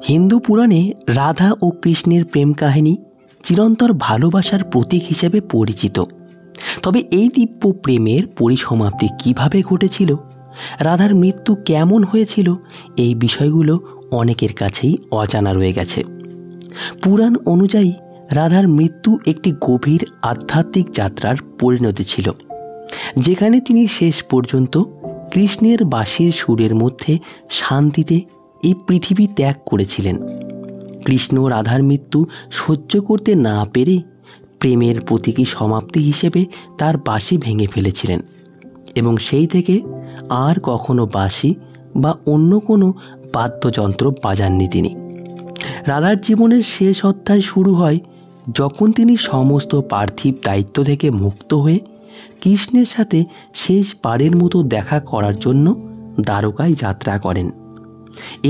হিন্দু পুরাণে রাধা ও কৃষ্ণের প্রেম কাহিনী চিরন্তর ভালোবাসার প্রতীক হিসেবে পরিচিত। তবে এই দিব্য প্রেমের পরিসমাপ্তি কিভাবে ঘটেছিল, রাধার মৃত্যু কেমন হয়েছিল, এই বিষয়গুলো অনেকের কাছেই অজানা রয়ে গেছে। পুরাণ অনুযায়ী রাধার মৃত্যু একটি গভীর আধ্যাত্মিক যাত্রার পরিণতি ছিল, যেখানে তিনি শেষ পর্যন্ত কৃষ্ণের বাঁশির সুরের মধ্যে শান্তিতে এই পৃথিবী ত্যাগ করেছিলেন। কৃষ্ণ রাধার মৃত্যু সহ্য করতে না পেরে প্রেমের প্রতীকী সমাপ্তি হিসেবে তার বাঁশি ভেঙে ফেলেছিলেন এবং সেই থেকে আর কখনো বাঁশি বা অন্য কোনো বাদ্যযন্ত্র বাজাননি তিনি। রাধার জীবনের শেষ অধ্যায় শুরু হয় যখন তিনি সমস্ত পার্থিব দায়িত্ব থেকে মুক্ত হয়ে কৃষ্ণের সাথে শেষবারের মতো দেখা করার জন্য দ্বারকায় যাত্রা করেন।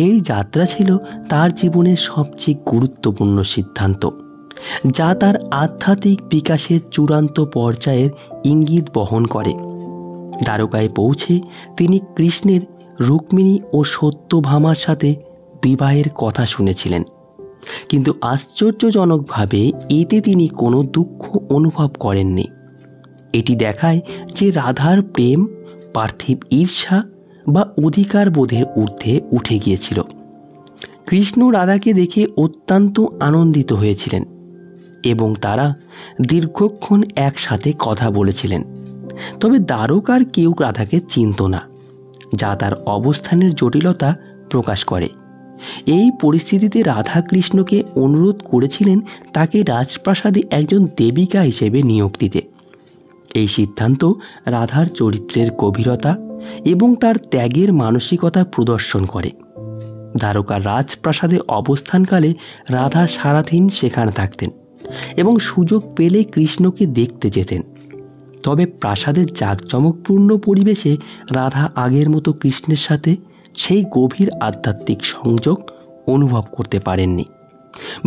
এই যাত্রা ছিল তার জীবনের সবচেয়ে গুরুত্বপূর্ণ সিদ্ধান্ত, যা তার আধ্যাত্মিক বিকাশের চূড়ান্ত পর্যায়ের ইঙ্গিত বহন করে। দ্বারকায় পৌঁছে তিনি কৃষ্ণের রুক্মিণী ও সত্যভামার সাথে বিবাহের কথা শুনেছিলেন, কিন্তু আশ্চর্যজনকভাবে এতে তিনি কোনো দুঃখ অনুভব করেননি। এটি দেখায় যে রাধার প্রেম পার্থিব ঈর্ষা বা অধিকার বোধের ঊর্ধ্বে উঠে গিয়েছিল। কৃষ্ণ রাধাকে দেখে অত্যন্ত আনন্দিত হয়েছিলেন এবং তারা দীর্ঘক্ষণ একসাথে কথা বলেছিলেন। তবে দ্বারকার কেউ রাধাকে চিনত না, যা তার অবস্থানের জটিলতা প্রকাশ করে। এই পরিস্থিতিতে রাধা কৃষ্ণকে অনুরোধ করেছিলেন তাকে রাজপ্রাসাদে একজন দেবিকা হিসেবে নিয়োগ দিতে। এই সিদ্ধান্ত রাধার চরিত্রের গভীরতা এবং তার ত্যাগের মানসিকতা প্রদর্শন করে। দ্বারকার রাজপ্রাসাদে অবস্থানকালে রাধা সারাদিন সেখানে থাকতেন এবং সুযোগ পেলে কৃষ্ণকে দেখতে যেতেন। তবে প্রাসাদের জাঁকজমকপূর্ণ পরিবেশে রাধা আগের মতো কৃষ্ণের সাথে সেই গভীর আধ্যাত্মিক সংযোগ অনুভব করতে পারেননি।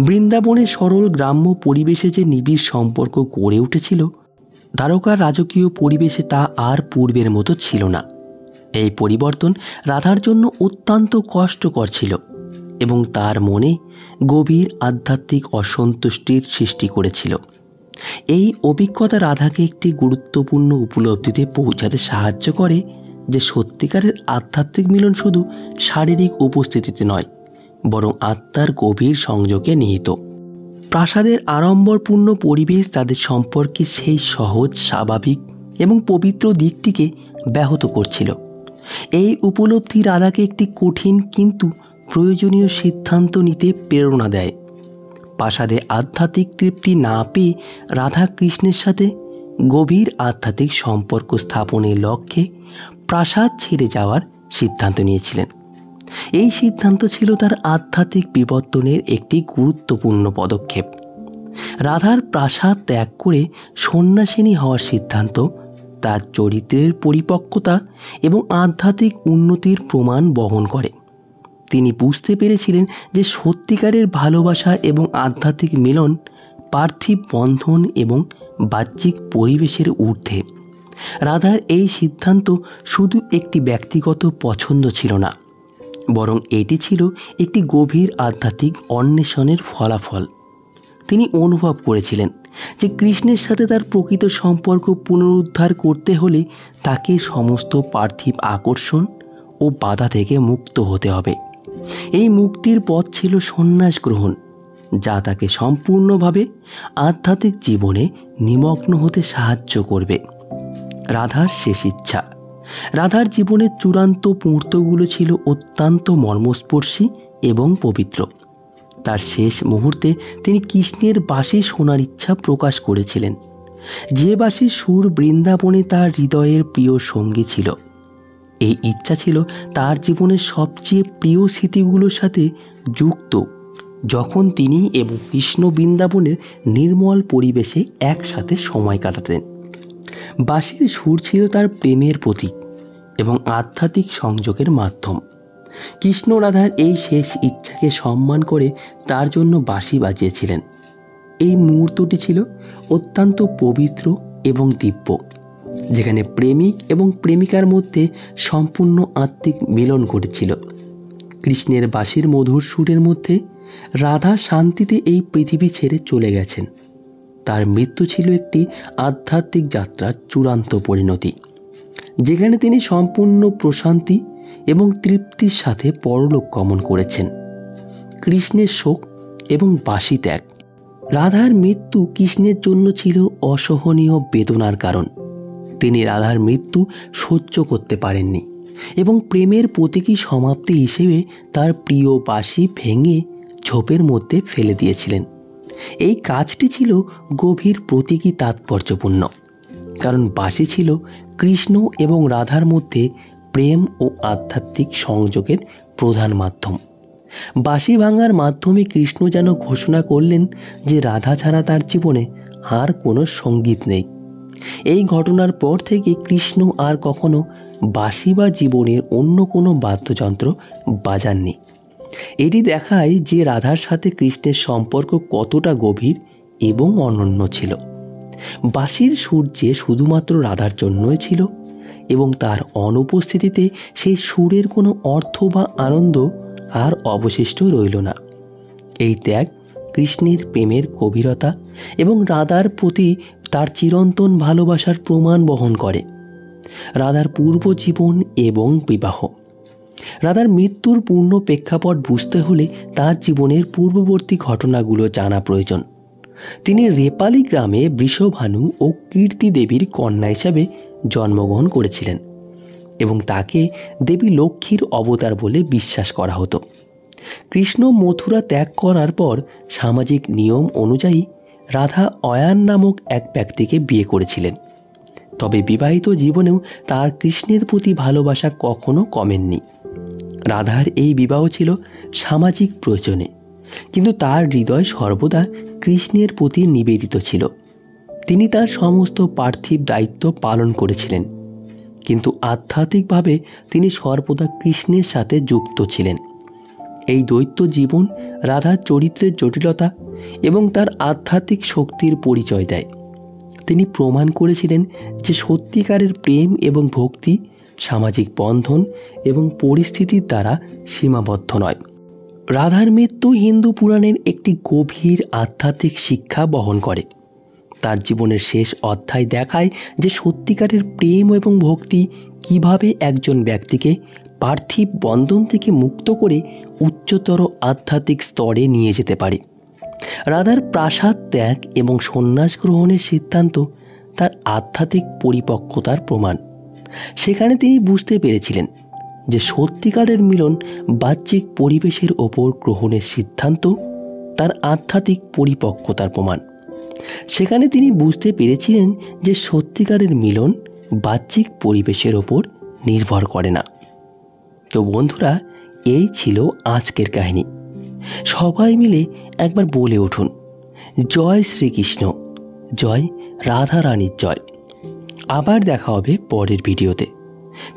বৃন্দাবনের সরল গ্রাম্য পরিবেশে যে নিবিড় সম্পর্ক গড়ে উঠেছিল, দ্বারকার রাজকীয় পরিবেশে তা আর পূর্বের মতো ছিল না। এই পরিবর্তন রাধার জন্য অত্যন্ত কষ্টকর ছিল এবং তার মনে গভীর আধ্যাত্মিক অসন্তুষ্টির সৃষ্টি করেছিল। এই অভিজ্ঞতা রাধাকে একটি গুরুত্বপূর্ণ উপলব্ধিতে পৌঁছাতে সাহায্য করে যে সত্যিকারের আধ্যাত্মিক মিলন শুধু শারীরিক উপস্থিতিতে নয়, বরং আত্মার গভীর সংযোগে নিহিত। প্রাসাদের আড়ম্বরপূর্ণ পরিবেশ তাদের সম্পর্কে সেই সহজ, স্বাভাবিক এবং পবিত্র দিকটিকে ব্যাহত করছিল। এই উপলব্ধি রাধাকে একটি কঠিন কিন্তু প্রয়োজনীয় সিদ্ধান্ত নিতে প্রেরণা দেয়। প্রাসাদে আধ্যাত্মিক তৃপ্তি না পেয়ে রাধা কৃষ্ণের সাথে গভীর আধ্যাত্মিক সম্পর্ক স্থাপনের লক্ষ্যে প্রাসাদ ছেড়ে যাওয়ার সিদ্ধান্ত নিয়েছিলেন। এই সিদ্ধান্ত ছিল তার আধ্যাত্মিক বিবর্তনের একটি গুরুত্বপূর্ণ পদক্ষেপ। রাধার প্রাসাদ ত্যাগ করে সন্ন্যাসিনী হওয়ার সিদ্ধান্ত তার চরিত্রের পরিপক্কতা এবং আধ্যাত্মিক উন্নতির প্রমাণ বহন করে। তিনি বুঝতে পেরেছিলেন যে সত্যিকারের ভালোবাসা এবং আধ্যাত্মিক মিলন পার্থিব বন্ধন এবং বাহ্যিক পরিবেশের ঊর্ধ্বে। রাধার এই সিদ্ধান্ত শুধু একটি ব্যক্তিগত পছন্দ ছিল না, বরং এটি ছিল একটি গভীর আধ্যাত্মিক অন্বেষণের ফলাফল। তিনি অনুভব করেছিলেন যে কৃষ্ণের সাথে তার প্রকৃত সম্পর্ক পুনরুদ্ধার করতে হলে তাকে সমস্ত পার্থিব আকর্ষণ ও বাধা থেকে মুক্ত হতে হবে। এই মুক্তির পথ ছিল সন্ন্যাস গ্রহণ, যা তাকে সম্পূর্ণভাবে আধ্যাত্মিক জীবনে নিমগ্ন হতে সাহায্য করবে। রাধার শেষ ইচ্ছা। রাধার জীবনের চূড়ান্ত মুহূর্তগুলো ছিল অত্যন্ত মর্মস্পর্শী এবং পবিত্র। তার শেষ মুহূর্তে তিনি কৃষ্ণের বাঁশি শোনার ইচ্ছা প্রকাশ করেছিলেন, যে বাঁশির সুর বৃন্দাবনে তার হৃদয়ের প্রিয় সঙ্গী ছিল। এই ইচ্ছা ছিল তার জীবনের সবচেয়ে প্রিয় স্মৃতিগুলোর সাথে যুক্ত, যখন তিনি এবং কৃষ্ণ বৃন্দাবনের নির্মল পরিবেশে একসাথে সময় কাটাতেন। বাঁশির সুর ছিল তার প্রেমের প্রতীক এবং আধ্যাত্মিক সংযোগের মাধ্যম। কৃষ্ণ রাধার এই শেষ ইচ্ছাকে সম্মান করে তার জন্য বাঁশি বাজিয়েছিলেন। এই মুহূর্তটি ছিল অত্যন্ত পবিত্র এবং দিব্য, যেখানে প্রেমিক এবং প্রেমিকার মধ্যে সম্পূর্ণ আত্মিক মিলন ঘটেছিল। কৃষ্ণের বাঁশির মধুর সুরের মধ্যে রাধা শান্তিতে এই পৃথিবী ছেড়ে চলে গেছেন। তার মৃত্যু ছিল একটি আধ্যাত্মিক যাত্রার চূড়ান্ত পরিণতি, যেখানে তিনি সম্পূর্ণ প্রশান্তি এবং তৃপ্তির সাথে পরলোক গমন করেছেন। কৃষ্ণের শোক এবং বাঁশি ত্যাগ। রাধার মৃত্যু কৃষ্ণের জন্য ছিল অসহনীয় বেদনার কারণ। তিনি রাধার মৃত্যু সহ্য করতে পারেননি এবং প্রেমের প্রতীকী সমাপ্তি হিসেবে তার প্রিয় বাঁশি ভেঙে ঝোপের মধ্যে ফেলে দিয়েছিলেন। এই কাজটি ছিল গভীর প্রতীকী তাৎপর্যপূর্ণ, কারণ বাঁশি ছিল কৃষ্ণ এবং রাধার মধ্যে প্রেম ও আধ্যাত্মিক সংযোগের প্রধান মাধ্যম। বাঁশি ভাঙার মাধ্যমে কৃষ্ণ যেন ঘোষণা করলেন যে রাধা ছাড়া তার জীবনে আর কোনো সঙ্গীত নেই। এই ঘটনার পর থেকে কৃষ্ণ আর কখনো বাঁশি বা জীবনের অন্য কোনো বাদ্যযন্ত্র বাজাননি। এটি দেখায় যে রাধার সাথে কৃষ্ণের সম্পর্ক কতটা গভীর এবং অনন্য ছিল। বাঁশির সুর যে শুধুমাত্র রাধার জন্যই ছিল এবং তার অনুপস্থিতিতে সেই সুরের কোনো অর্থ বা আনন্দ আর অবশিষ্ট রইল না। এই ত্যাগ কৃষ্ণের প্রেমের গভীরতা এবং রাধার প্রতি তার চিরন্তন ভালোবাসার প্রমাণ বহন করে। রাধার পূর্ব জীবন এবং বিবাহ। রাধার মৃত্যুর পূর্ণ প্রেক্ষাপট বুঝতে হলে তার জীবনের পূর্ববর্তী ঘটনাগুলো জানা প্রয়োজন। তিনি রেপালি গ্রামে বৃষভানু ও কীর্তি দেবীর কন্যা হিসাবে জন্মগ্রহণ করেছিলেন এবং তাকে দেবী লক্ষ্মীর অবতার বলে বিশ্বাস করা হতো। কৃষ্ণ মথুরা ত্যাগ করার পর সামাজিক নিয়ম অনুযায়ী রাধা অয়ান নামক এক ব্যক্তিকে বিয়ে করেছিলেন। তবে বিবাহিত জীবনেও তার কৃষ্ণের প্রতি ভালোবাসা কখনো কমেননি। রাধার এই বিবাহ ছিল সামাজিক প্রয়োজনে, কিন্তু তার হৃদয় সর্বদা কৃষ্ণের প্রতি নিবেদিত ছিল। তিনি তার সমস্ত পার্থিব দায়িত্ব পালন করেছিলেন, কিন্তু আধ্যাত্মিকভাবে তিনি সর্বদা কৃষ্ণের সাথে যুক্ত ছিলেন। এই দ্বৈত জীবন রাধার চরিত্রের জটিলতা এবং তার আধ্যাত্মিক শক্তির পরিচয় দেয়। তিনি প্রমাণ করেছিলেন যে সত্যিকারের প্রেম এবং ভক্তি সামাজিক বন্ধন এবং পরিস্থিতির দ্বারা সীমাবদ্ধ নয়। রাধার মৃত্যু হিন্দু পুরাণের একটি গভীর আধ্যাত্মিক শিক্ষা বহন করে। তার জীবনের শেষ অধ্যায় দেখায় যে সত্যিকারের প্রেম এবং ভক্তি কিভাবে একজন ব্যক্তিকে পার্থিব বন্ধন থেকে মুক্ত করে উচ্চতর আধ্যাত্মিক স্তরে নিয়ে যেতে পারে। রাধার প্রাসাদ ত্যাগ এবং সন্ন্যাস গ্রহণের সিদ্ধান্ত তার আধ্যাত্মিক পরিপক্কতার প্রমাণ। সেখানে তিনি বুঝতে পেরেছিলেন যে সত্যিকারের মিলন বাহ্যিক পরিবেশের ওপর গ্রহণের সিদ্ধান্ত তার আধ্যাত্মিক পরিপক্কতার প্রমাণ। সেখানে তিনি বুঝতে পেরেছিলেন যে সত্যিকারের মিলন বাহ্যিক পরিবেশের ওপর নির্ভর করে না। তো বন্ধুরা, এই ছিল আজকের কাহিনী। সবাই মিলে একবার বলে উঠুন, জয় শ্রীকৃষ্ণ, জয় রাধা রানীর জয়। আবার দেখা হবে পরের ভিডিওতে।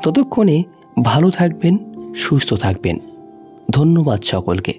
ততক্ষণে ভালো থাকবেন, সুস্থ থাকবেন। ধন্যবাদ সকলকে।